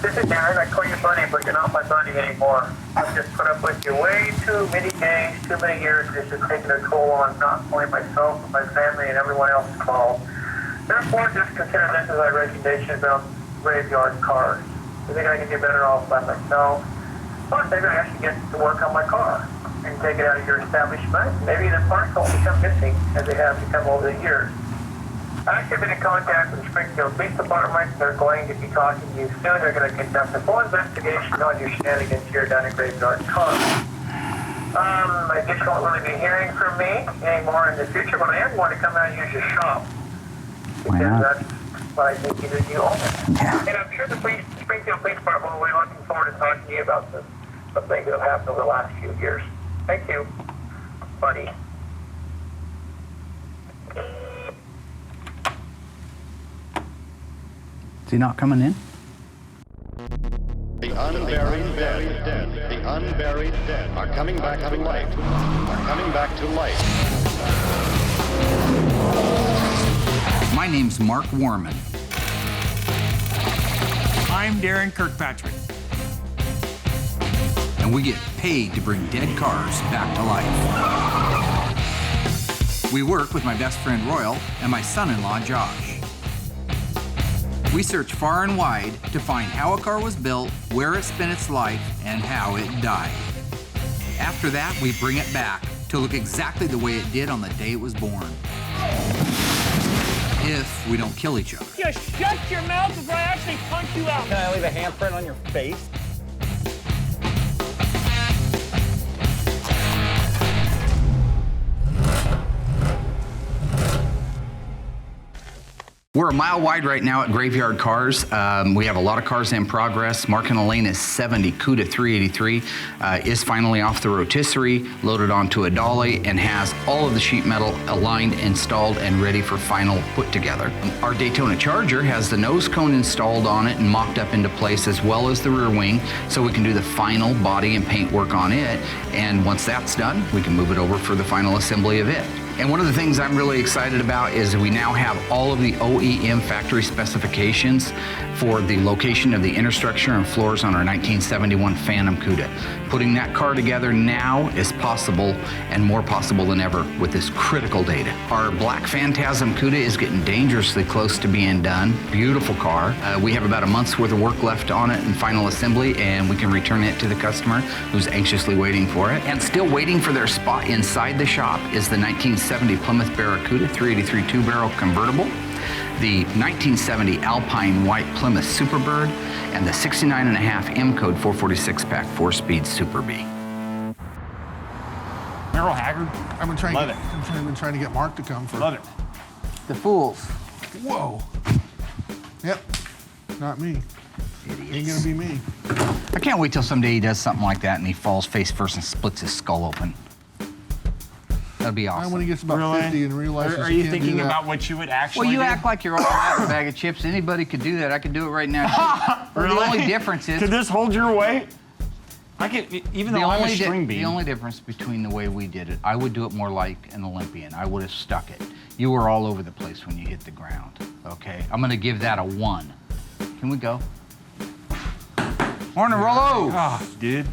This is Daren. I call you buddy, but you're not my buddy anymore. I've just put up with you way too many days, too many years. This is taking a toll on not only myself, but my family and everyone else involved. Therefore, just consider this as my resignation about graveyard cars. I think I can get better off by myself. Plus, maybe I should get to work on my car and take it out of your establishment. Maybe the parts won't become missing as they have become over the years. I have been in contact with the Springfield Police Department. They're going to be talking to you soon. They're going to conduct a full investigation on your shenanigans here down at Graveyard Car. I guess you won't really be hearing from me anymore in the future, but I am going to come out and use your shop. Because that's what I think you own it. Yeah. And I'm sure the Springfield Police Department will be looking forward to talking to you about the things that have happened over the last few years. Thank you, buddy. Is he not coming in? The unburied dead, the unburied dead are coming back to life, are coming back to life. My name's Mark Worman. I'm Daren Kirkpatrick. And we get paid to bring dead cars back to life. We work with my best friend Royal and my son-in-law Josh. We search far and wide to find how a car was built, where it spent its life, and how it died. After that, we bring it back to look exactly the way it did on the day it was born. If we don't kill each other. Just shut your mouth before I actually punch you out. Can I leave a handprint on your face? We're a mile wide right now at Graveyard Cars. We have a lot of cars in progress. Mark and Elena's 70 CUDA 383 is finally off the rotisserie, loaded onto a dolly, and has all of the sheet metal aligned, installed, and ready for final put together. Our Daytona Charger has the nose cone installed on it and mocked up into place, as well as the rear wing, so we can do the final body and paint work on it. And once that's done, we can move it over for the final assembly of it. And one of the things I'm really excited about is we now have all of the OEM factory specifications for the location of the inner structure and floors on our 1971 Phantom CUDA. Putting that car together now is possible, and more possible than ever with this critical data. Our Black Phantasm CUDA is getting dangerously close to being done. Beautiful car. We have about a month's worth of work left on it in final assembly, and we can return it to the customer who's anxiously waiting for it. And still waiting for their spot inside the shop is the 1970 Plymouth Barracuda 383 two-barrel convertible, the 1970 Alpine White Plymouth Superbird, and the 69.5 M-Code 446 pack 4-speed Super B. Merle Haggard. I've been trying to get Mark to come for. Love it. The fools. Whoa. Yep. Not me. Idiots. Ain't gonna be me. I can't wait till someday he does something like that and he falls face first and splits his skull open. That'd be awesome. And when he gets about 50 and realizes Are he you can't thinking do that. about what you would actually Well, you do? act like you're all about a bag of chips. Anybody could do that. I could do it right now. Really? The only difference is Could this hold your weight? I could, even though I'm a string bean. the only difference between the way we did it, I would do it more like an Olympian. I would have stuck it. You were all over the place when you hit the ground. Okay, I'm gonna give that a 1. Can we go? Morning, Rollo. Oh, dude.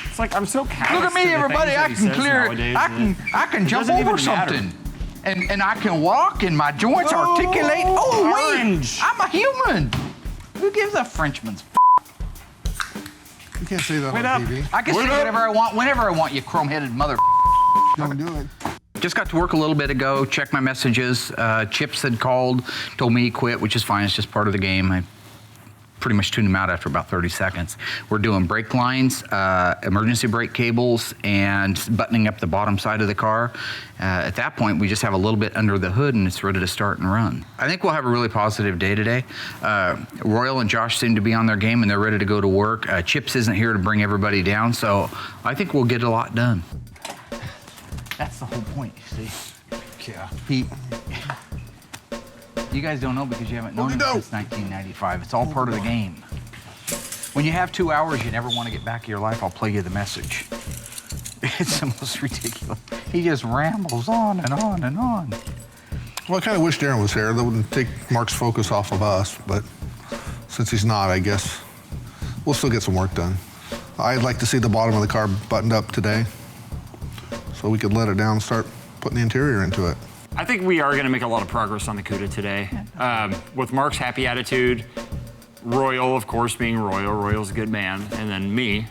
It's like I'm so callous. Look at me, to the everybody. things I that he can says clear. nowadays, I can jump doesn't over even matter. something, and I can walk, and my joints articulate. Oh, wait, orange. I'm a human. Who gives a Frenchman's? You can't say that Wait on up. TV. I can say whatever I want, whenever I want. You chrome-headed mother. Don't do it. Just got to work a little bit ago. Checked my messages. Chips had called, told me he quit, which is fine. It's just part of the game. I pretty much tuned him out after about 30 seconds. We're doing brake lines, emergency brake cables, and buttoning up the bottom side of the car. At that point, we just have a little bit under the hood and it's ready to start and run. I think we'll have a really positive day today. Royal and Josh seem to be on their game and they're ready to go to work. Chips isn't here to bring everybody down, so I think we'll get a lot done. That's the whole point, you see. Yeah. You guys don't know because you haven't known We it don't. since 1995. It's all part of the game. When you have 2 hours you never want to get back to your life, I'll play you the message. It's the most ridiculous. He just rambles on and on and on. Well, I kind of wish Daren was here. That wouldn't take Mark's focus off of us, but since he's not, I guess we'll still get some work done. I'd like to see the bottom of the car buttoned up today so we could let it down and start putting the interior into it. I think we are going to make a lot of progress on the CUDA today. With Mark's happy attitude, Royal, of course, being Royal. Royal's a good man. And then me.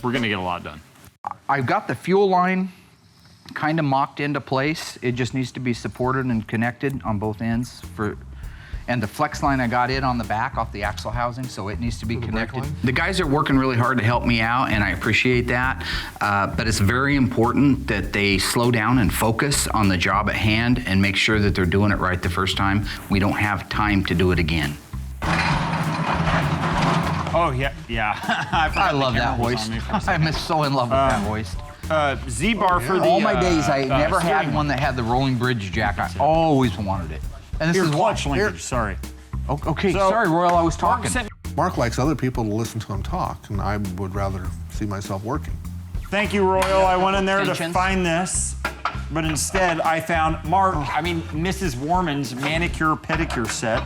We're going to get a lot done. I've got the fuel line kind of mocked into place. It just needs to be supported and connected on both ends. And the flex line I got in on the back off the axle housing, so it needs to be connected. The guys are working really hard to help me out, and I appreciate that. But it's very important that they slow down and focus on the job at hand and make sure that they're doing it right the first time. We don't have time to do it again. Oh, yeah. I love that hoist. I'm so in love with that hoist. Z-bar for the all my days, I never had steering. one that had the rolling bridge jack. I always wanted it. And this Your is clutch why. linkage, sorry. Okay, So, sorry, Royal, I was Mark talking. sent- Mark likes other people to listen to him talk, and I would rather see myself working. Thank you, Royal. I went in there to Extensions. find this, but instead I found Mrs. Worman's manicure pedicure set.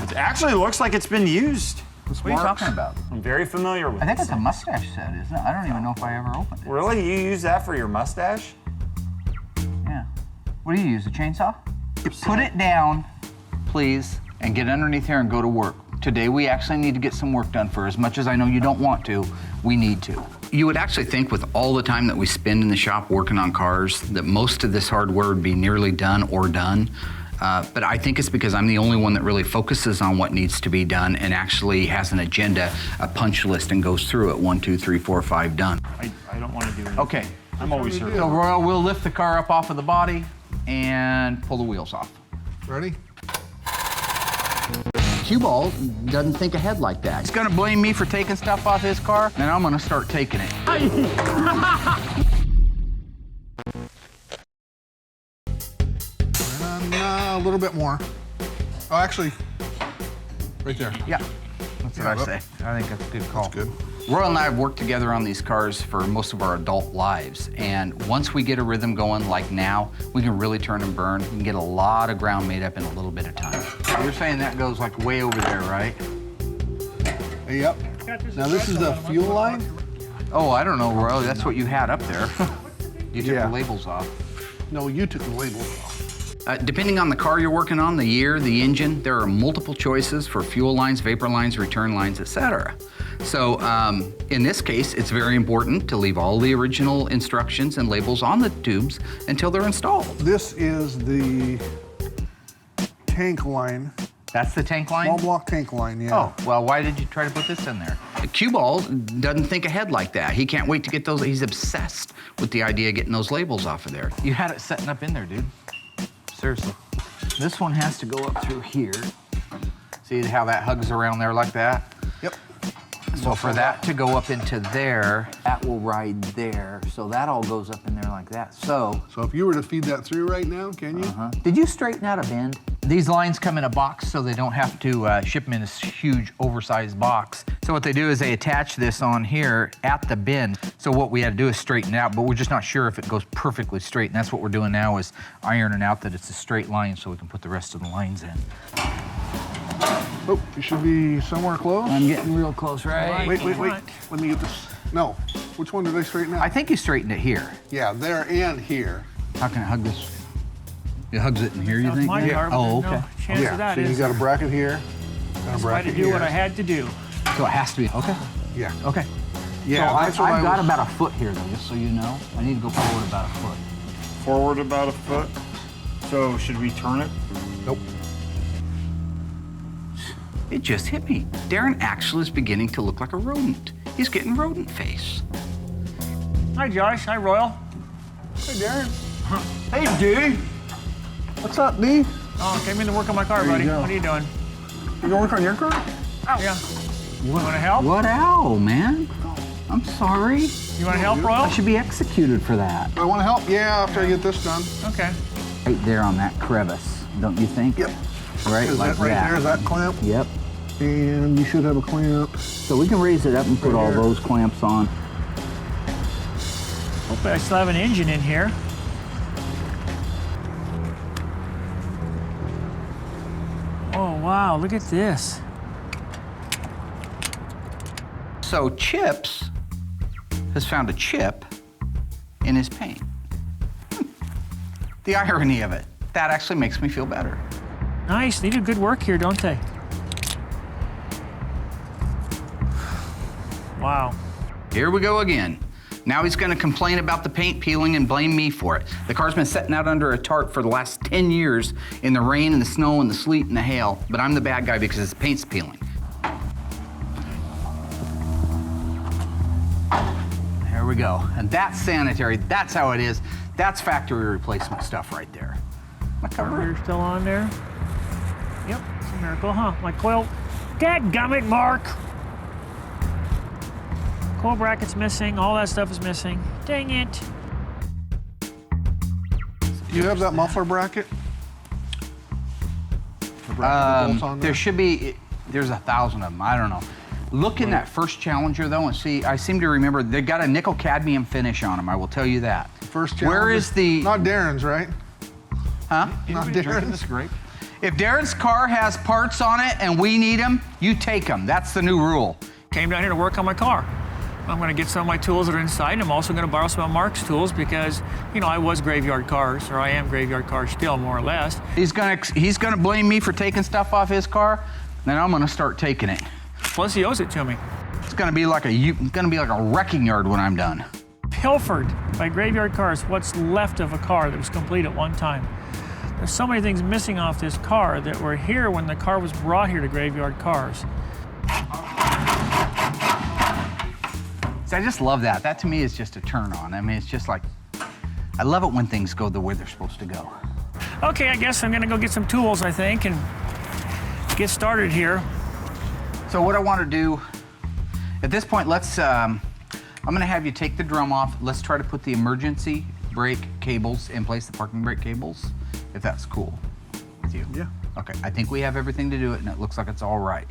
It actually looks like it's been used. What are you talking about? I'm very familiar with I think this it's a mustache set, isn't it? I don't even know if I ever opened it. Really? You use that for your mustache? Yeah. What do you use, a chainsaw? Put it down, please, and get underneath here and go to work. Today we actually need to get some work done. For as much as I know you don't want to, we need to. You would actually think with all the time that we spend in the shop working on cars that most of this hardware would be nearly done or done. But I think it's because I'm the only one that really focuses on what needs to be done and actually has an agenda, a punch list, and goes through it. 1, 2, 3, 4, 5, done. I don't want to do anything. Okay. I'm always here. So Royal, we'll lift the car up off of the body and pull the wheels off. Ready? Cue ball doesn't think ahead like that. He's gonna blame me for taking stuff off his car, and I'm gonna start taking it. And a little bit more. Oh, actually, right there. Yeah, that's what I Yeah, say. I think that's a good call. That's good. Royal and I have worked together on these cars for most of our adult lives, and once we get a rhythm going like now, we can really turn and burn. We can get a lot of ground made up in a little bit of time. You're saying that goes like way over there, right? Yep. Now this is the fuel line. Oh, I don't know, Royal. That's what you had up there. You took Yeah. the labels off. No, you took the label off. Depending on the car you're working on, the year, the engine, there are multiple choices for fuel lines, vapor lines, return lines, etc. So in this case, it's very important to leave all the original instructions and labels on the tubes until they're installed. This is the tank line. That's the tank line? Small block tank line, yeah. Oh, well, why did you try to put this in there? Cue ball doesn't think ahead like that. He can't wait to get those. He's obsessed with the idea of getting those labels off of there. You had it setting up in there, dude. Seriously. This one has to go up through here. See how that hugs around there like that? Yep. So for that to go up into there, that will ride there. So that all goes up in there like that. So if you were to feed that through right now, can you? did you straighten out a bend? These lines come in a box so they don't have to ship them in this huge oversized box. So what they do is they attach this on here at the bend. So what we had to do is straighten it out, but we're just not sure if it goes perfectly straight. And that's what we're doing now is ironing out that it's a straight line so we can put the rest of the lines in. Oh, you should be somewhere close. I'm getting real close, right? Wait. Let me get this. No. Which one did I straighten out? I think you straightened it here. Yeah, there and here. How can it hug this? It hugs it in here, you That was think? my car, but Oh, there's okay. no chance of that. So you is got a there? bracket here. And a I had bracket to do here. what I had to do. So it has to be, okay. Yeah. Okay. Yeah, So that's what I've I got was- about a foot here though, just so you know. I need to go forward about a foot. Forward about a foot. So should we turn it? Nope. It just hit me. Daren actually is beginning to look like a rodent. He's getting rodent face. Hi, Josh. Hi, Royal. Hey, Daren. Hey, dude. What's up, D? Oh, came in to work on my car, There you buddy. go. What are you doing? You gonna work on your car? Yeah. You want to help? What ow, man? I'm sorry. You want to help, Royal? I should be executed for that. I want to help. Yeah, after I get this done. Okay. Right there on that crevice, don't you think? Yep. Right, Is like that right there? Is that clamp? Yep. And you should have a clamp. So we can raise it up and put all here. those clamps on. Hopefully I still have an engine in here. wow, look at this. So Chips has found a chip in his paint. The irony of it. That actually makes me feel better. Nice, they do good work here, don't they? Wow. Here we go again. Now he's gonna complain about the paint peeling and blame me for it. The car's been sitting out under a tarp for the last 10 years in the rain and the snow and the sleet and the hail, but I'm the bad guy because his paint's peeling. There we go. And that's sanitary, that's how it is. That's factory replacement stuff right there. My Carburetor still on there. Yep, it's a miracle, huh? My coil, dadgummit, Mark. Coil bracket's missing, all that stuff is missing. Dang it. Do you have that muffler bracket? The bracket that bolts on There should be, there's 1,000 of them, I don't know. Look in that first Challenger though and see, I seem to remember they got a nickel cadmium finish on them, I will tell you that. First Challenger? Where is the... Not Daren's, right? Huh? Not Daren's. This grape. If Darren's car has parts on it and we need them, you take them. That's the new rule. Came down here to work on my car. I'm gonna get some of my tools that are inside, and I'm also gonna borrow some of Mark's tools because, you know, I was Graveyard Cars, or I am Graveyard Cars still, more or less. He's gonna blame me for taking stuff off his car, then I'm gonna start taking it. Plus, he owes it to me. It's gonna be like a wrecking yard when I'm done. Pilfered by Graveyard Cars, what's left of a car that was complete at one time. There's so many things missing off this car that were here when the car was brought here to Graveyard Cars. See, I just love that. That to me is just a turn on. I mean, it's just like, I love it when things go the way they're supposed to go. Okay, I guess I'm gonna go get some tools, I think, and get started here. So what I want to do, at this point, I'm gonna have you take the drum off. Let's try to put the emergency brake cables in place, the parking brake cables, if that's cool with you. Yeah. Okay, I think we have everything to do it and it looks like it's all right.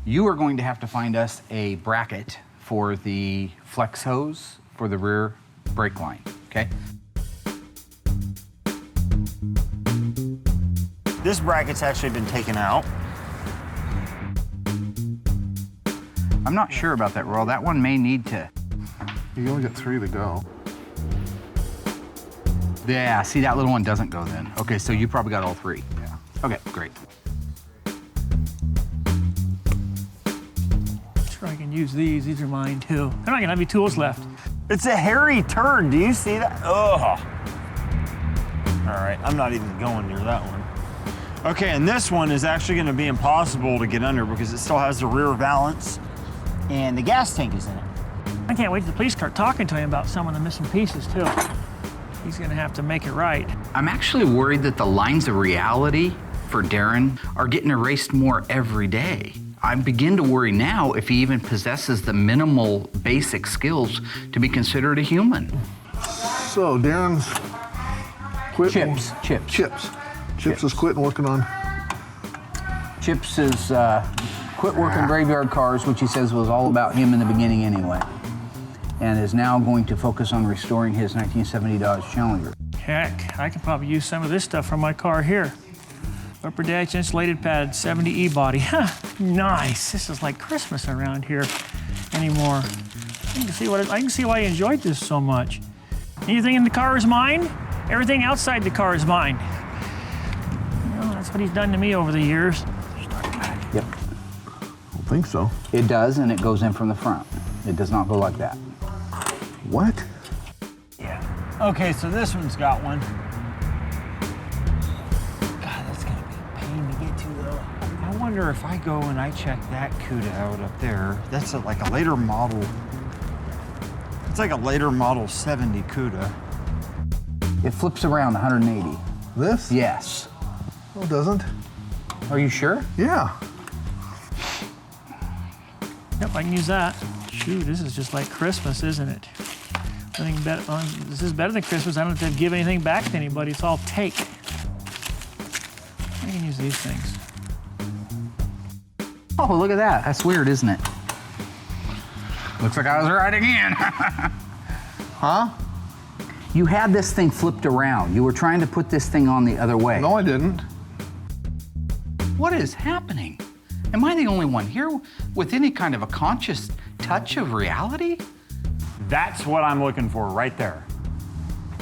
You are going to have to find us a bracket for the flex hose for the rear brake line, okay? This bracket's actually been taken out. I'm not sure about that, Royal. That one may need to. You only got 3 to go. Yeah, see, that little one doesn't go then. Okay, so you probably got all 3. Yeah. Okay, great. Sure, I can use these. These are mine too. I'm not gonna have any tools left. It's a hairy turd. Do you see that? Ugh. All right, I'm not even going near that one. Okay, and this one is actually going to be impossible to get under because it still has the rear valance and the gas tank is in it. I can't wait till the police start talking to him about some of the missing pieces too. He's gonna have to make it right. I'm actually worried that the lines of reality for Daren are getting erased more every day. I begin to worry now if he even possesses the minimal basic skills to be considered a human. So Daren's quit. Chips is quitting working on. Chips is quit working Graveyard Cars, which he says was all about him in the beginning anyway, and is now going to focus on restoring his 1970 Dodge Challenger. Heck, I could probably use some of this stuff from my car here. Upper dash insulated pad, 70E body. Huh, nice. This is like Christmas around here anymore. I can see why you enjoyed this so much. Anything in the car is mine. Everything outside the car is mine. You know, that's what he's done to me over the years. Yep. I don't think so. It does, and it goes in from the front. It does not go like that. What? Yeah. Okay, so this one's got one. God, that's gonna be a pain to get to though. I wonder if I go and I check that CUDA out up there. That's like a later model. It's like a later model 70 CUDA. It flips around 180. This? Yes. No, it doesn't. Are you sure? Yeah. Yep, I can use that. Shoot, this is just like Christmas, isn't it? This is better than Christmas. I don't have to give anything back to anybody. It's all take. I can use these things. Oh, look at that. That's weird, isn't it? Looks like I was right again. Huh? You had this thing flipped around. You were trying to put this thing on the other way. No, I didn't. What is happening? Am I the only one here with any kind of a conscious touch of reality? That's what I'm looking for right there.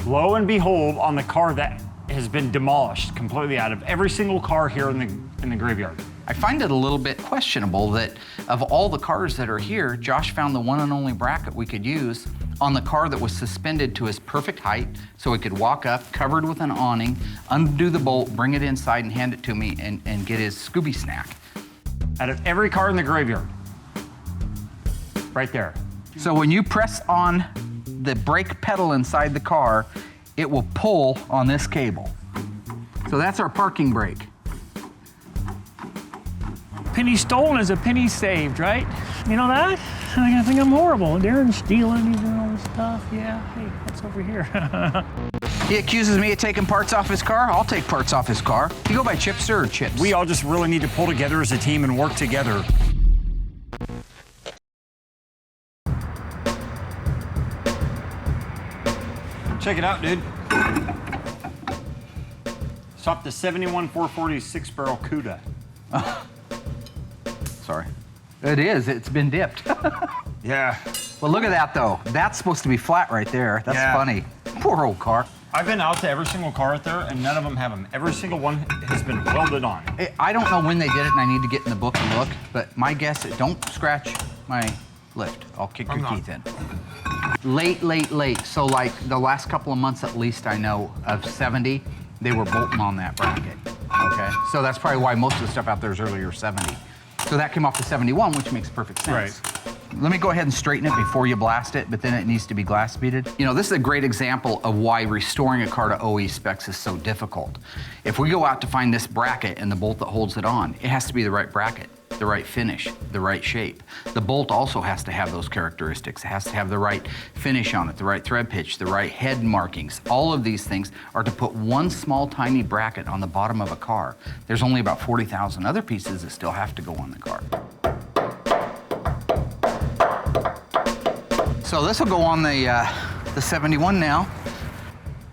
Lo and behold, on the car that has been demolished completely out of every single car here in the graveyard. I find it a little bit questionable that of all the cars that are here, Josh found the one and only bracket we could use on the car that was suspended to his perfect height so he could walk up, covered with an awning, undo the bolt, bring it inside and hand it to me and get his Scooby snack. Out of every car in the graveyard. Right there. So when you press on the brake pedal inside the car, it will pull on this cable. So that's our parking brake. Penny stolen is a penny saved, right? You know that? I think I'm horrible. Daren's stealing, he's doing all this stuff. Yeah, hey, what's over here? He accuses me of taking parts off his car. I'll take parts off his car. You go by Chipster or Chips? We all just really need to pull together as a team and work together. Check it out, dude. Stop the 71 440 6-barrel CUDA. Sorry. It is. It's been dipped. Yeah. Well, look at that, though. That's supposed to be flat right there. That's Yeah. funny. Poor old car. I've been out to every single car out there, and none of them have them. Every single one has been welded on. I don't know when they did it, and I need to get in the book and look, but my guess is don't scratch my lift. I'll kick your teeth in. Late. So like the last couple of months at least I know of 70, they were bolting on that bracket, okay? So that's probably why most of the stuff out there is earlier 70. So that came off the 71, which makes perfect sense. Right. Let me go ahead and straighten it before you blast it, but then it needs to be glass beaded. You know, this is a great example of why restoring a car to OE specs is so difficult. If we go out to find this bracket and the bolt that holds it on, it has to be the right bracket, the right finish, the right shape. The bolt also has to have those characteristics. It has to have the right finish on it, the right thread pitch, the right head markings. All of these things are to put one small tiny bracket on the bottom of a car. There's only about 40,000 other pieces that still have to go on the car. So this will go on the 71 now.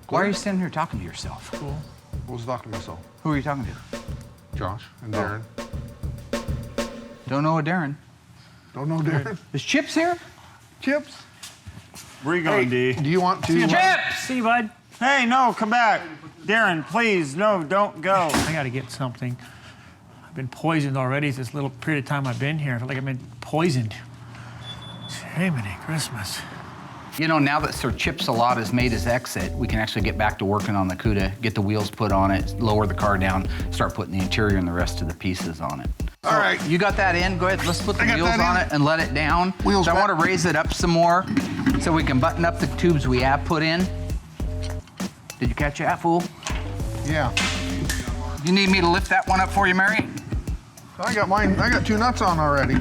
Why are you standing here talking to yourself? Cool. I was talking to myself. Who are you talking to? Josh and Daren. Don't know a Daren. Don't know Daren? Is Chips here? Chips? Where you going, D? Do you want to? Chips! See you, bud. Hey, no, come back. Daren, please, no, don't go. I gotta get something. I've been poisoned already this little period of time I've been here. I feel like I've been poisoned. Jiminy Christmas. You know, now that Sir Chips-a-Lot has made his exit, we can actually get back to working on the CUDA, get the wheels put on it, lower the car down, start putting the interior and the rest of the pieces on it. All right. You got that in? Go ahead, let's put the I got wheels that on in. it and let it down. Wheels So I back. want to raise it up some more so we can button up the tubes we have put in. Did you catch that, fool? Yeah. You need me to lift that one up for you, Mary? I got mine. I got 2 nuts on already.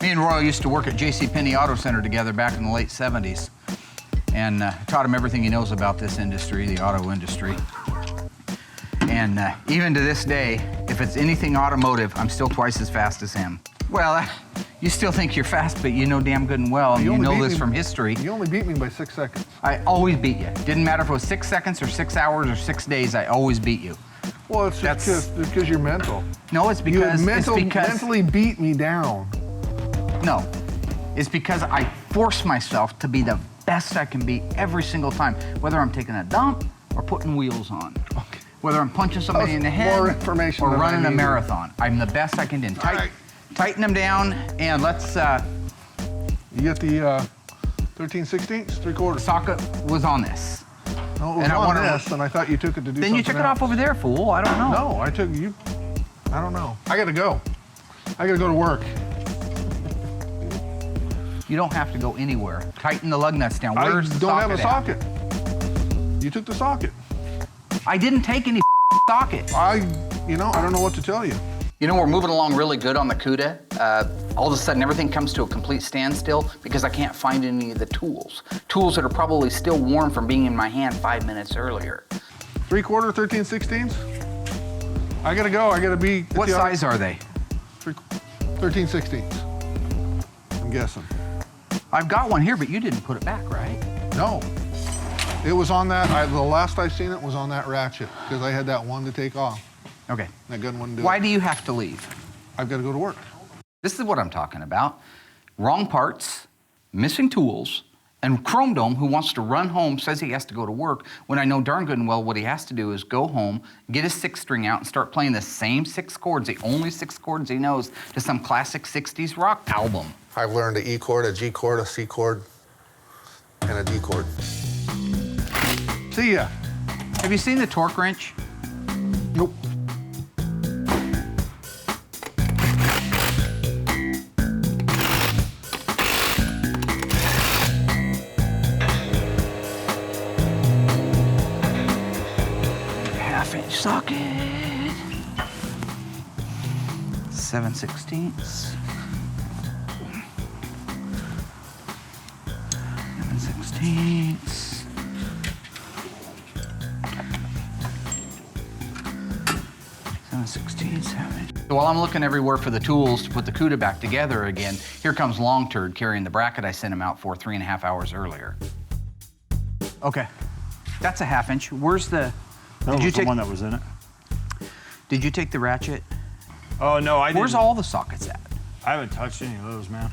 Me and Royal used to work at JCPenney Auto Center together back in the late 70s. And taught him everything he knows about this industry, the auto industry. And even to this day, if it's anything automotive, I'm still twice as fast as him. Well, you still think you're fast, but you know damn good and well, and you only know beat this me- from history. You only beat me by 6 seconds. I always beat you. Didn't matter if it was 6 seconds or 6 hours or 6 days, I always beat you. Well, it's just because you're mental. No, it's You because, mentally beat me down. No, it's because I force myself to be the best I can be every single time, whether I'm taking a dump or putting wheels on. Okay. Whether I'm punching somebody That's in the head more information or than I running a needed. marathon. I'm the best I can do. All right. Tighten them down, and let's, You get the 13/16, 3/4. socket was on this. No, it was And I on wanna- this, and I thought you took it to do Then something you took it else. off over there, fool. I don't know. No, I took you. I don't know. I gotta go. I gotta go to work. You don't have to go anywhere. Tighten the lug nuts down. I Where's the don't have a socket at? socket. You took the socket. I didn't take any socket. I don't know what to tell you. You know, we're moving along really good on the CUDA. All of a sudden, everything comes to a complete standstill because I can't find any of the tools. Tools that are probably still warm from being in my hand 5 minutes earlier. 3/4, 13/16. I gotta go. I gotta be. at What the size are they? 13/16. I'm guessing. I've got one here, but you didn't put it back, right? No. It was on that, the last I seen it was on that ratchet, because I had that one to take off. Okay. That gun wouldn't do Why it. do you have to leave? I've got to go to work. This is what I'm talking about. Wrong parts, missing tools, and Chrome Dome, who wants to run home, says he has to go to work, when I know darn good and well what he has to do is go home, get his 6-string out, and start playing the same 6 chords, the only 6 chords he knows, to some classic 60s rock album. I've learned an E chord, a G chord, a C chord, and a D chord. See ya. Have you seen the torque wrench? Nope. Half-inch socket. 7/16. 7/16. 7/16. So while I'm looking everywhere for the tools to put the CUDA back together again, here comes Long Turd carrying the bracket I sent him out for 3.5 hours earlier. Okay, that's a 1/2 inch. Where's the? That was the one that was in it. Did you take the ratchet? Oh, no, I didn't. Where's all the sockets at? I haven't touched any of those, man.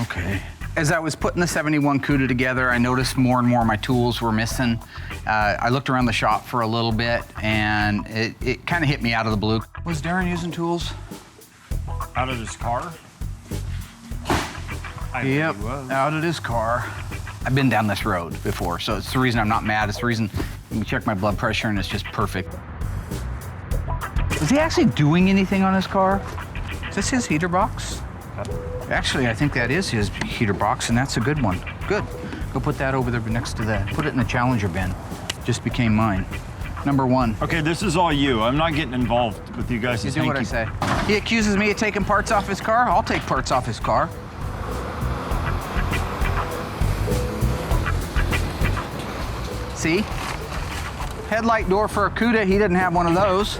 Okay. As I was putting the 71 CUDA together, I noticed more and more of my tools were missing. I looked around the shop for a little bit, and it kind of hit me out of the blue. Was Daren using tools? Out of this car? I Yep, think he was. out of his car. I've been down this road before, so it's the reason I'm not mad. It's the reason you check my blood pressure, and it's just perfect. Is he actually doing anything on his car? Is this his heater box? Actually, I think that is his heater box, and that's a good one. Good. Go put that over there next to that. Put it in the Challenger bin. Just became mine. Number 1. Okay, this is all you. I'm not getting involved with you guys. You do what I say. He accuses me of taking parts off his car. I'll take parts off his car. See? Headlight door for a CUDA. He didn't have one of those.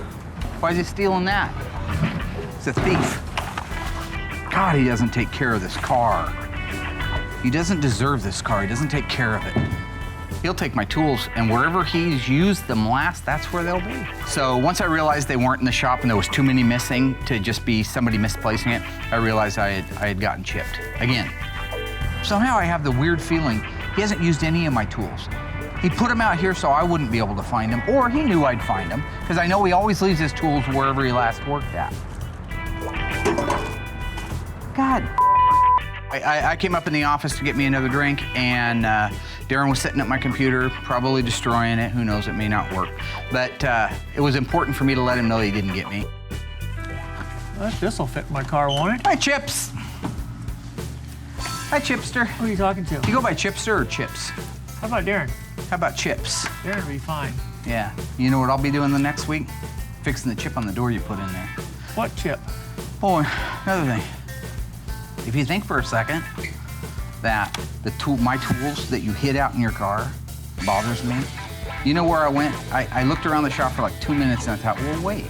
Why is he stealing that? He's a thief. God, he doesn't take care of this car. He doesn't deserve this car. He doesn't take care of it. He'll take my tools, and wherever he's used them last, that's where they'll be. So once I realized they weren't in the shop and there was too many missing to just be somebody misplacing it, I realized I had gotten chipped again. Somehow I have the weird feeling he hasn't used any of my tools. He put them out here so I wouldn't be able to find them, or he knew I'd find them, because I know he always leaves his tools wherever he last worked at. God. I came up in the office to get me another drink, and Daren was sitting at my computer, probably destroying it. Who knows, it may not work. But it was important for me to let him know he didn't get me. This will fit my car, won't it? Hi, Chips. Hi, Chipster. Who are you talking to? You go by Chipster or Chips? How about Daren? How about Chips? Daren will be fine. Yeah. You know what I'll be doing the next week? Fixing the chip on the door you put in there. What chip? Oh, another thing. If you think for a second that my tools that you hid out in your car bothers me, you know where I went? I looked around the shop for like 2 minutes and I thought, well, wait.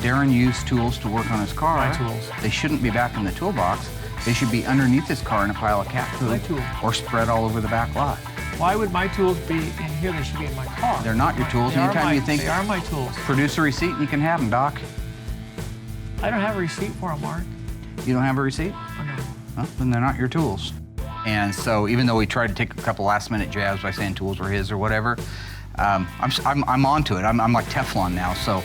Daren used tools to work on his car. My tools. They shouldn't be back in the toolbox. They should be underneath his car in a pile of cat My food tools. or spread all over the back lot. Why would my tools be in here? They should be in my car. They're not your tools. They are Anytime my- you think They are my tools. produce a receipt and you can have them, Doc. I don't have a receipt for them, Mark. You don't have a receipt? Oh, no. Well, then they're not your tools. And so even though we tried to take a couple last-minute jabs by saying tools were his or whatever, I'm onto it. I'm like Teflon now. So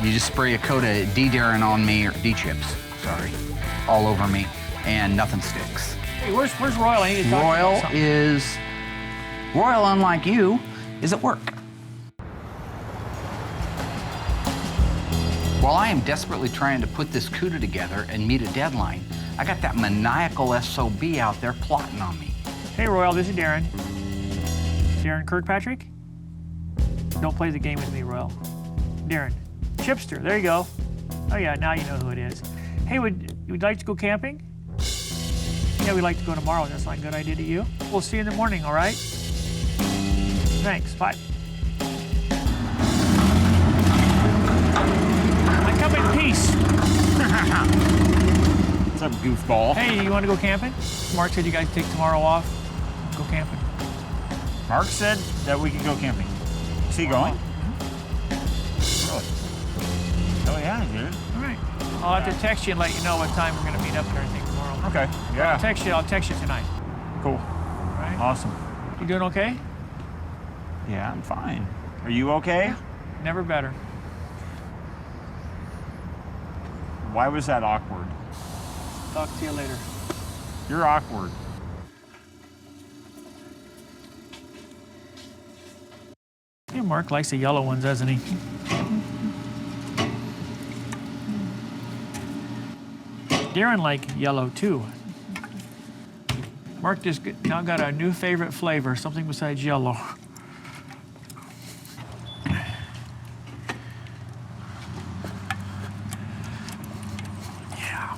you just spray a coat of D-Daren on me, or D-Chips, sorry, all over me, and nothing sticks. Hey, where's Royal? I need to talk to you about something. Royal, unlike you, is at work. While I am desperately trying to put this CUDA together and meet a deadline, I got that maniacal SOB out there plotting on me. Hey, Royal, this is Daren. Daren Kirkpatrick? Don't play the game with me, Royal. Daren. Chipster, there you go. Oh, yeah, now you know who it is. Hey, would you like to go camping? Yeah, we'd like to go tomorrow. That's not a good idea to you? We'll see you in the morning, all right? Thanks, bye. I come in peace. goofball. Hey, you want to go camping? Mark said you guys take tomorrow off. Go camping. Mark said that we can go camping. Is he going? Really? Oh yeah, dude. All right. I'll have to text you and let you know what time we're going to meet up and everything tomorrow. Okay. Yeah. I'll text you tonight. Cool. All right. Awesome. You doing okay? Yeah, I'm fine. Are you okay? Never better. Why was that awkward? Talk to you later. You're awkward. Yeah, Mark likes the yellow ones, doesn't he? Daren like yellow too. Mark just now got a new favorite flavor, something besides yellow. Yeah,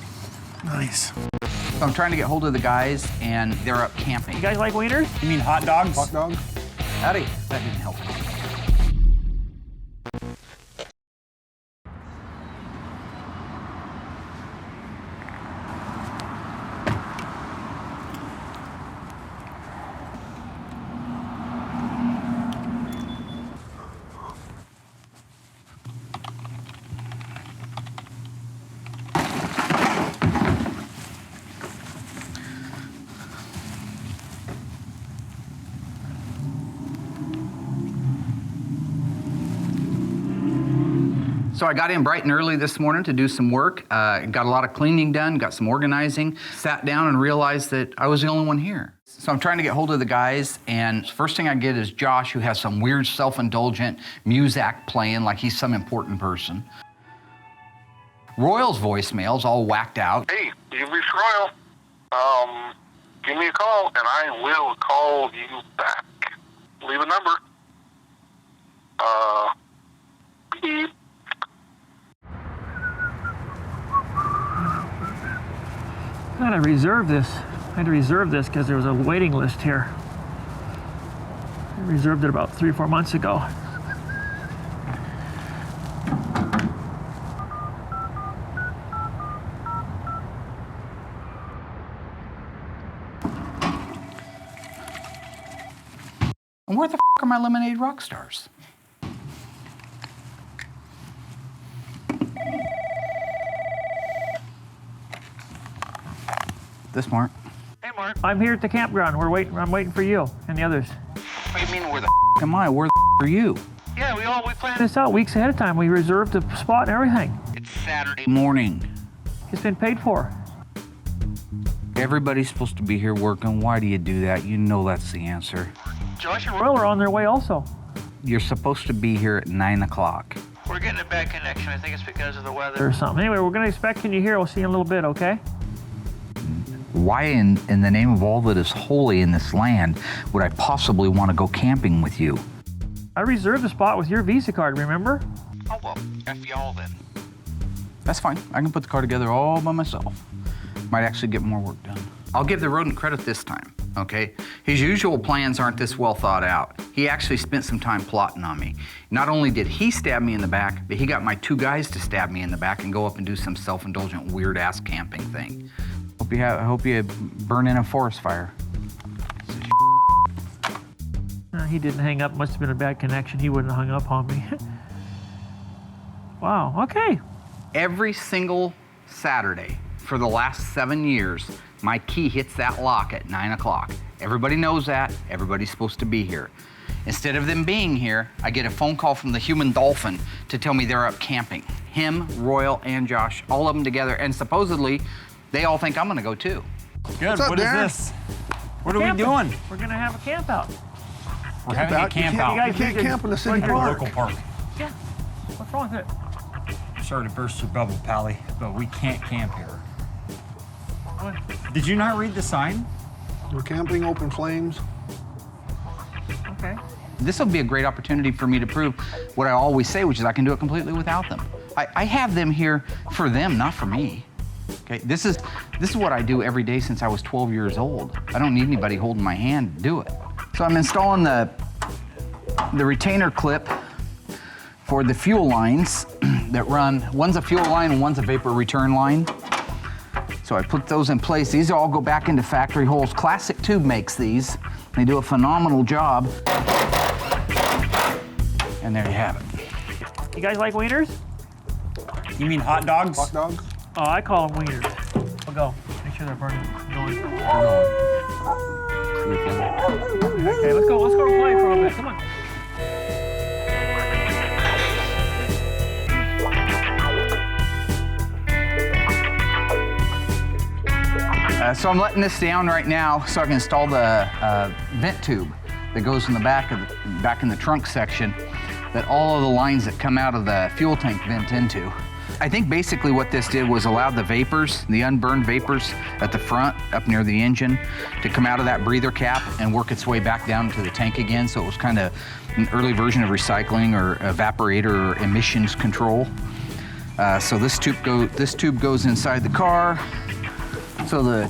nice. So I'm trying to get hold of the guys, and they're up camping. You guys like wieners? You mean hot dogs? Hot dog? Howdy. That didn't help. So I got in bright and early this morning to do some work, got a lot of cleaning done, got some organizing, sat down and realized that I was the only one here. So I'm trying to get hold of the guys, and first thing I get is Josh, who has some weird self-indulgent music playing like he's some important person. Royal's voicemail's all whacked out. Hey, you reached Royal. Give me a call, and I will call you back. Leave a number. Beep. I had to reserve this. I had to reserve this because there was a waiting list here. I reserved it about 3 or 4 months ago. And where the f are my lemonade rock stars? This Mark. Hey, Mark. I'm here at the campground. I'm waiting for you and the others. What do you mean, where the f am I? Where the f are you? Yeah, we planned. This out weeks ahead of time. We reserved the spot and everything. It's Saturday morning. It's been paid for. Everybody's supposed to be here working. Why do you do that? You know that's the answer. Josh and Royal are on their way also. You're supposed to be here at 9 o'clock. we're getting a bad connection. I think it's because of the weather. Or something. Anyway, we're going to expect you here. We'll see you in a little bit, okay? Why in the name of all that is holy in this land would I possibly want to go camping with you? I reserved the spot with your Visa card, remember? Oh, well, F y'all then. That's fine. I can put the car together all by myself. Might actually get more work done. I'll give the rodent credit this time, okay? His usual plans aren't this well thought out. He actually spent some time plotting on me. Not only did he stab me in the back, but he got my 2 guys to stab me in the back and go up and do some self-indulgent, weird-ass camping thing. I hope you burn in a forest fire. He didn't hang up. Must have been a bad connection. He wouldn't have hung up on me. Wow, okay. Every single Saturday for the last 7 years, my key hits that lock at 9 o'clock. Everybody knows that. Everybody's supposed to be here. Instead of them being here, I get a phone call from the human dolphin to tell me they're up camping. Him, Royal, and Josh, all of them together, and supposedly they all think I'm gonna go too. Good. What's up, What is Daren? this? What are we Camping. doing? We're gonna have a camp out. We're having a camp out. guys- You can't camp in the city Right here. park. Local park. Yeah. What's wrong with it? Sorry to burst your bubble, Pally, but we can't camp here. What? Did you not read the sign? We're camping open flames. Okay. This will be a great opportunity for me to prove what I always say, which is I can do it completely without them. I have them here for them, not for me. Okay, this is what I do every day since I was 12 years old. I don't need anybody holding my hand to do it. So I'm installing the retainer clip for the fuel lines that run. One's a fuel line and one's a vapor return line. So I put those in place. These all go back into factory holes. Classic Tube makes these. They do a phenomenal job. And there you have it. You guys like wieners? You mean hot dogs? Hot dogs? Oh, I call them wieners. We'll go. Make sure they're burning. Going. Okay, let's go. Let's go play for a bit. Come on. So I'm letting this down right now so I can install the vent tube that goes in the back in the trunk section that all of the lines that come out of the fuel tank vent into. I think basically what this did was allow the vapors, the unburned vapors at the front up near the engine to come out of that breather cap and work its way back down to the tank again. So it was kind of an early version of recycling or evaporator or emissions control. So this tube goes inside the car. So the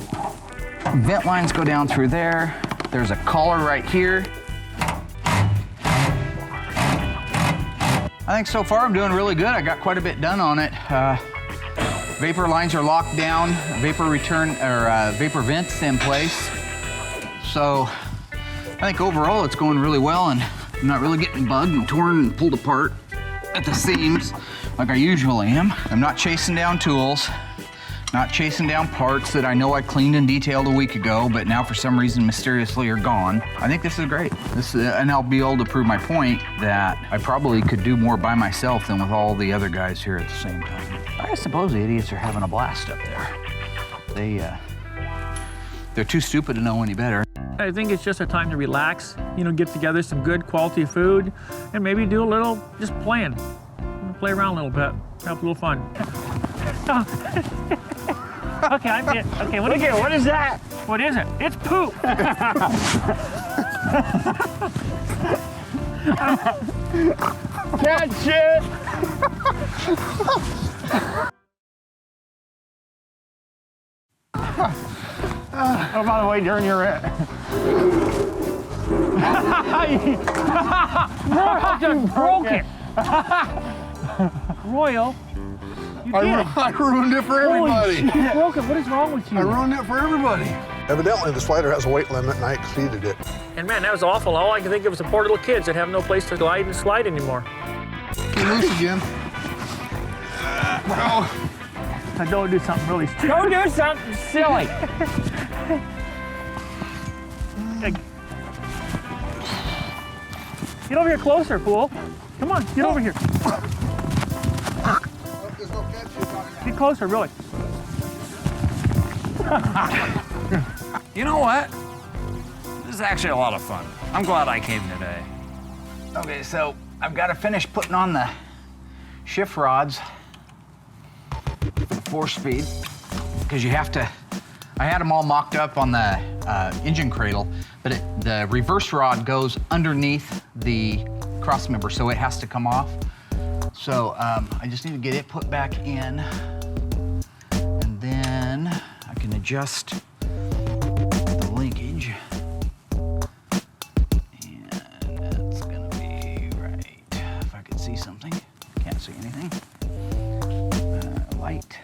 vent lines go down through there. There's a collar right here. I think so far I'm doing really good. I got quite a bit done on it. Vapor lines are locked down, vapor vents in place. So I think overall it's going really well, and I'm not really getting bugged and torn and pulled apart at the seams like I usually am. I'm not chasing down tools. Not chasing down parts that I know I cleaned and detailed a week ago, but now for some reason mysteriously are gone. I think this is great. And I'll be able to prove my point that I probably could do more by myself than with all the other guys here at the same time. I suppose the idiots are having a blast up there. They're too stupid to know any better. I think it's just a time to relax, get together some good quality food, and maybe do a little just playing. Play around a little bit, have a little fun. Okay, I'm in. Okay, what is that? What is it? It's poop. Catch it! Oh, by the way, Daren, you're it. I just broke it. Royal. I ruined it for everybody. Holy shit, you broke it. What is wrong with you? I ruined it for everybody. Evidently, the slider has a weight limit, and I exceeded it. And man, that was awful. All I can think of is the poor little kids that have no place to glide and slide anymore. Get loose again. Now don't do something really stupid. Don't do something silly. Get over here closer, fool. Come on, get over here. Get closer, really. You know what? This is actually a lot of fun. I'm glad I came today. Okay, so I've got to finish putting on the shift rods for the 4-speed because you have to. I had them all mocked up on the engine cradle, but the reverse rod goes underneath the cross member, so it has to come off. So I just need to get it put back in, and then I can adjust the linkage. And that's gonna be right. If I could see something. Can't see anything. Light.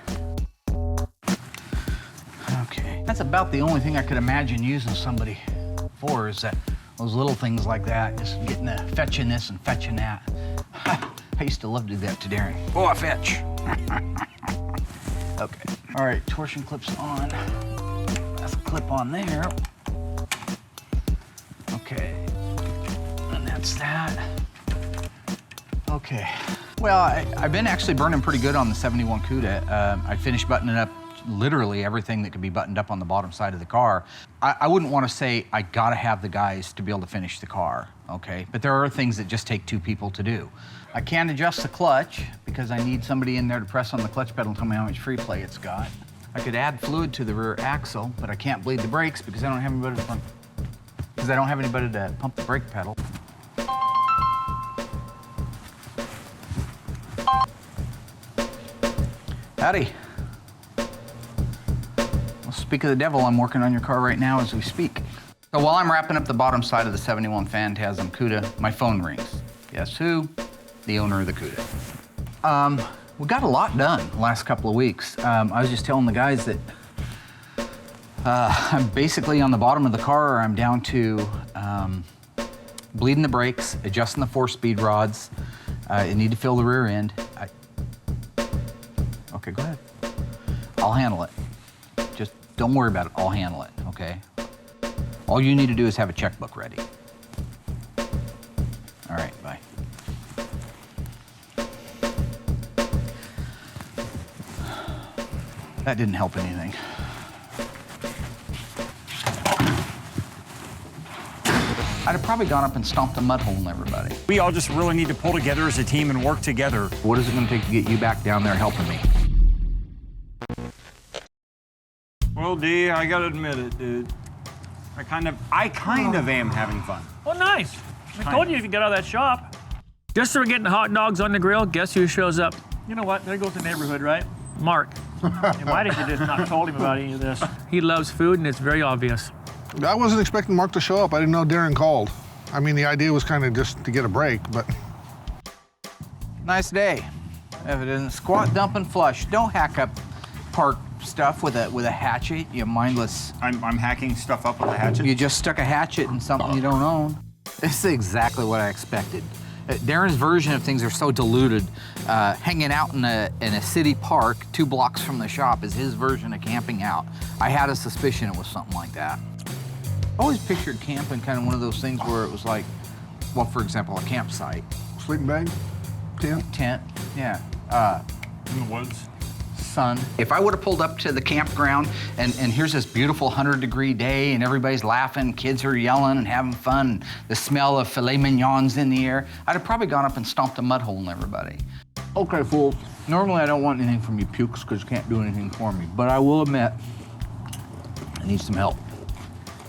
Okay. That's about the only thing I could imagine using somebody for, is that those little things like that, just getting the fetching this and fetching that. I used to love to do that to Daren. Oh, I fetch. Okay. All right, torsion clip's on. That's a clip on there. Okay. And that's that. Okay. Well, I've been actually burning pretty good on the 71 CUDA. I finished buttoning up literally everything that could be buttoned up on the bottom side of the car. I wouldn't want to say I gotta have the guys to be able to finish the car, okay? But there are things that just take 2 people to do. I can't adjust the clutch because I need somebody in there to press on the clutch pedal and tell me how much free play it's got. I could add fluid to the rear axle, but I can't bleed the brakes because I don't have anybody to pump the brake pedal. Howdy. Well, speak of the devil, I'm working on your car right now as we speak. So while I'm wrapping up the bottom side of the 71 Phantasm CUDA, my phone rings. Guess who? The owner of the CUDA. We got a lot done the last couple of weeks. I was just telling the guys that I'm basically on the bottom of the car. I'm down to bleeding the brakes, adjusting the 4-speed rods. I need to fill the rear end. Okay, go ahead. I'll handle it. Just don't worry about it. I'll handle it, okay? All you need to do is have a checkbook ready. All right, bye. That didn't help anything. I'd have probably gone up and stomped a mud hole in everybody. We all just really need to pull together as a team and work together. What is it going to take to get you back down there helping me? Well, D, I gotta admit it, dude. I kind of am having fun. Oh, nice. I told you if you get out of that shop. Just so we're getting hot dogs on the grill, guess who shows up? You know what? There goes the neighborhood, right? Mark. And why did you just not told him about any of this? He loves food, and it's very obvious. I wasn't expecting Mark to show up. I didn't know Daren called. I mean, the idea was kind of just to get a break, but... Nice day. If it isn't squat, dump, and flush. Don't hack up park stuff with a hatchet, you mindless. I'm hacking stuff up with a hatchet. You just stuck a hatchet in something you don't own. This is exactly what I expected. Daren's version of things are so diluted. Hanging out in a city park 2 blocks from the shop is his version of camping out. I had a suspicion it was something like that. I always pictured camping kind of one of those things where it was like, well, for example, a campsite. Sleeping bag? Tent, yeah. In the woods. Sun. If I would have pulled up to the campground and here's this beautiful 100-degree day and everybody's laughing, kids are yelling and having fun, and the smell of filet mignon's in the air, I'd have probably gone up and stomped a mud hole in everybody. Okay, fools. Normally I don't want anything from you pukes because you can't do anything for me, but I will admit I need some help.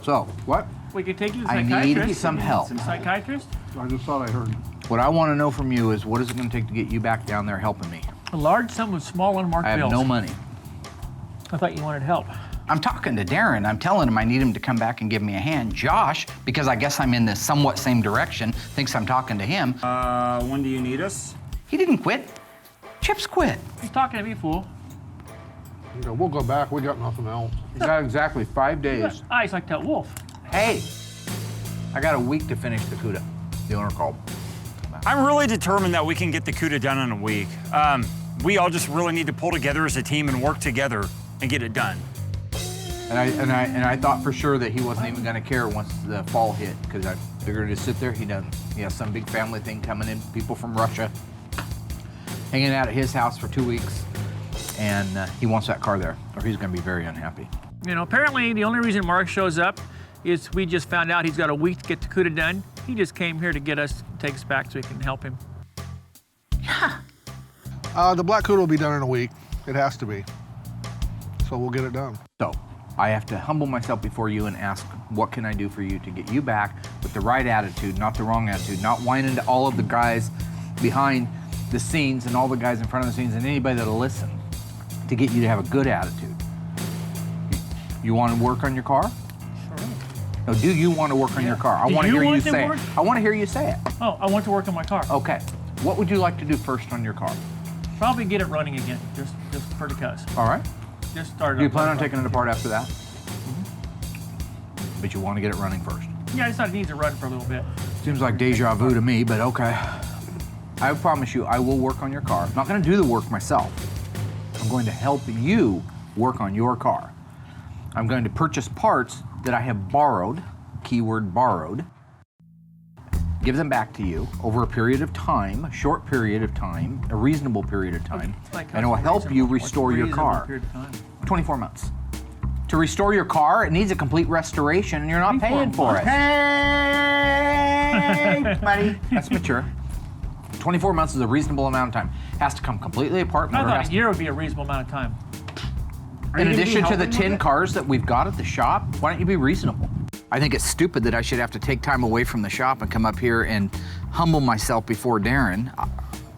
So, what? We could take you to I the psychiatrist. need some help. Psychiatrist? I just thought I heard. What I want to know from you is what is it going to take to get you back down there helping me? A large sum of small unmarked I have bills. no money. I thought you wanted help. I'm talking to Daren. I'm telling him I need him to come back and give me a hand. Josh, because I guess I'm in the somewhat same direction, thinks I'm talking to him. When do you need us? He didn't quit. Chip's quit. He's talking to me, fool. You know, we'll go back. We got nothing else. He's got exactly 5 You days. got eyes like that wolf. Hey, I got a week to finish the CUDA. The owner called. I'm really determined that we can get the CUDA done in a week. We all just really need to pull together as a team and work together and get it done. And I thought for sure that he wasn't even going to care once the fall hit, because I figured to sit there. He doesn't. He has some big family thing coming in, people from Russia, hanging out at his house for 2 weeks, and he wants that car there, or he's going to be very unhappy. You know, apparently the only reason Mark shows up is we just found out he's got a week to get the CUDA done. He just came here to get us, take us back so we can help him. The black CUDA will be done in a week. It has to be. So we'll get it done. So I have to humble myself before you and ask, what can I do for you to get you back with the right attitude, not the wrong attitude, not whining to all of the guys behind the scenes and all the guys in front of the scenes and anybody that'll listen, to get you to have a good attitude. You want to work on your car? Sure. No, do you want to work on your car? I Do want to you hear you want to say work? it. I want to hear you say it. Oh, I want to work on my car. Okay. What would you like to do first on your car? Probably get it running again, just for the cuz. All right. Just start it Do you up. plan on taking it apart after that? But you want to get it running first. Yeah, I just thought it needs to run for a little bit. Seems like deja vu to me, but okay. I promise you, I will work on your car. I'm not going to do the work myself. I'm going to help you work on your car. I'm going to purchase parts that I have borrowed, keyword borrowed, give them back to you over a period of time, a short period of time, a reasonable period of time, and it will help you restore your car. 24 months. To restore your car, it needs a complete restoration, and you're not paying for it. Hey, buddy. That's mature. 24 months is a reasonable amount of time. Has to come completely apart. I motor thought has a year would be a reasonable amount of time. In addition to the 10 cars that we've got at the shop, why don't you be reasonable? I think it's stupid that I should have to take time away from the shop and come up here and humble myself before Daren.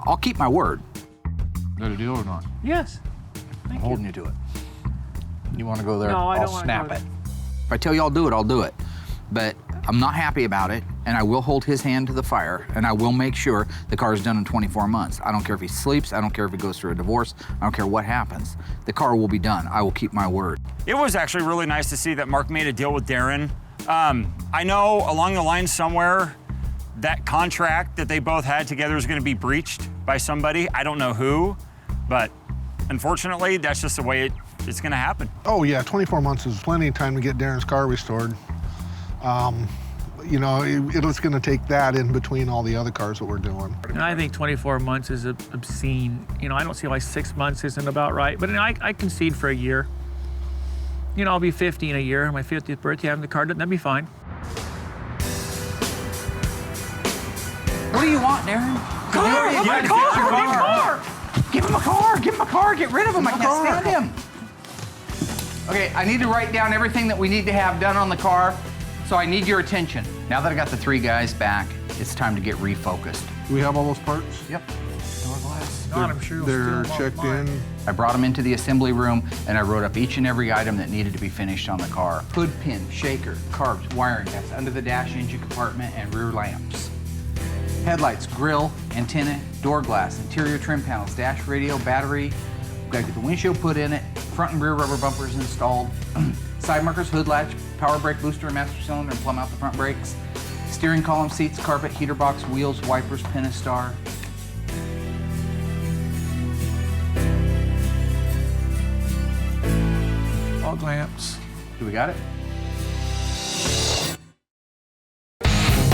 I'll keep my word. Is that a deal or not? Yes. I'm holding you to it. You want to go there? No, I I'll don't wanna snap go it. If I tell you I'll do it, I'll do it. But I'm not happy about it, and I will hold his hand to the fire, and I will make sure the car is done in 24 months. I don't care if he sleeps, I don't care if he goes through a divorce, I don't care what happens. The car will be done. I will keep my word. It was actually really nice to see that Mark made a deal with Daren. I know along the line somewhere that contract that they both had together is going to be breached by somebody. I don't know who, but unfortunately, that's just the way it's going to happen. Oh yeah, 24 months is plenty of time to get Darren's car restored. You know, it's going to take that in between all the other cars that we're doing. And I think 24 months is obscene. You know, I don't see why 6 months isn't about right, but I concede for a year. You know, I'll be 50 in a year, my 50th birthday, having the car done, that'd be fine. What do you want, Daren? Car! Give him a car! Give him a car! Give him a car! Get rid of him! I can't stand him! Okay, I need to write down everything that we need to have done on the car, so I need your attention. Now that I got the 3 guys back, it's time to get refocused. Do we have all those parts? Yep. Door glass. God, I'm sure you'll They're steal them checked off mine. in. I brought them into the assembly room, and I wrote up each and every item that needed to be finished on the car. Hood pin, shaker, carbs, wiring that's under the dash engine compartment, and rear lamps. Headlights, grille, antenna, door glass, interior trim panels, dash radio, battery. We've got to get the windshield put in it, front and rear rubber bumpers installed, side markers, hood latch, power brake booster, master cylinder, and plumb out the front brakes, steering column, seats, carpet, heater box, wheels, wipers, Pentastar. Fog lamps. Do we got it?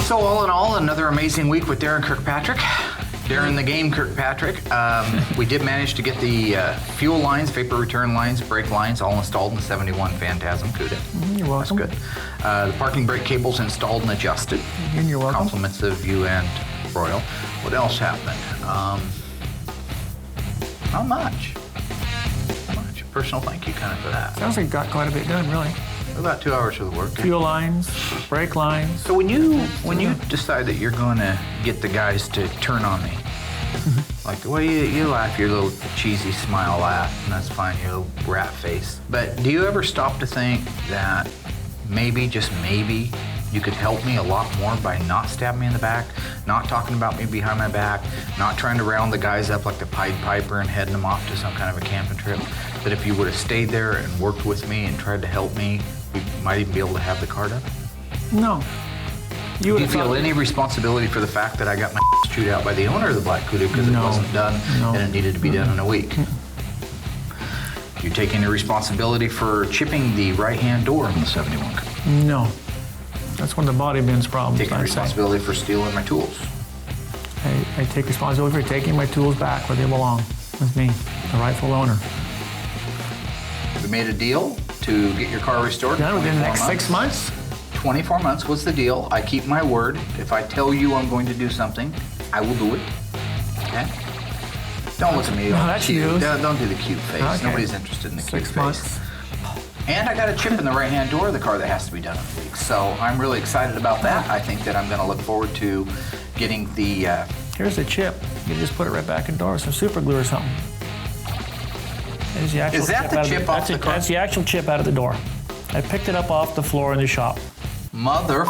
So all in all, another amazing week with Daren Kirkpatrick. Daren the Game Kirkpatrick. We did manage to get the fuel lines, vapor return lines, brake lines all installed in the 71 Phantasm CUDA. You're welcome. That's good. The parking brake cables installed and adjusted. And you're welcome. Compliments of you and Royal. What else happened? Not much. Not much. Personal thank you kind of for that. Sounds like you got quite a bit done, really. About 2 hours of the work. Fuel lines, brake lines. So when you decide that you're going to get the guys to turn on me, like the way you laugh, your little cheesy smile laugh, and that's fine, your little rat face. But do you ever stop to think that maybe, just maybe, you could help me a lot more by not stabbing me in the back, not talking about me behind my back, not trying to round the guys up like the Pied Piper and heading them off to some kind of a camping trip? That if you would have stayed there and worked with me and tried to help me, we might even be able to have the car done? No. Do you feel any responsibility for the fact that I got my chewed out by the owner of the black CUDA because it wasn't done and it needed to be done in a week? Do you take any responsibility for chipping the right-hand door on the 71 CUDA? No. That's one of the body bins problems. Taking responsibility for stealing my tools? I take responsibility for taking my tools back where they belong, with me, the rightful owner. We made a deal to get your car restored. Done within the next 6 months? 24 months was the deal. I keep my word. If I tell you I'm going to do something, I will do it. Okay? Don't look at me. No, that's cute. news. Don't do the cute face. Okay. Nobody's interested in the cute 6 months. face. And I got a chip in the right-hand door of the car that has to be done in a week. So I'm really excited about that. I think that I'm going to look forward to getting the... Here's the chip. You just put it right back in the door with some super glue or something. There's the actual Is that the chip off the car? That's the actual chip out of the door. I picked it up off the floor in the shop. Mother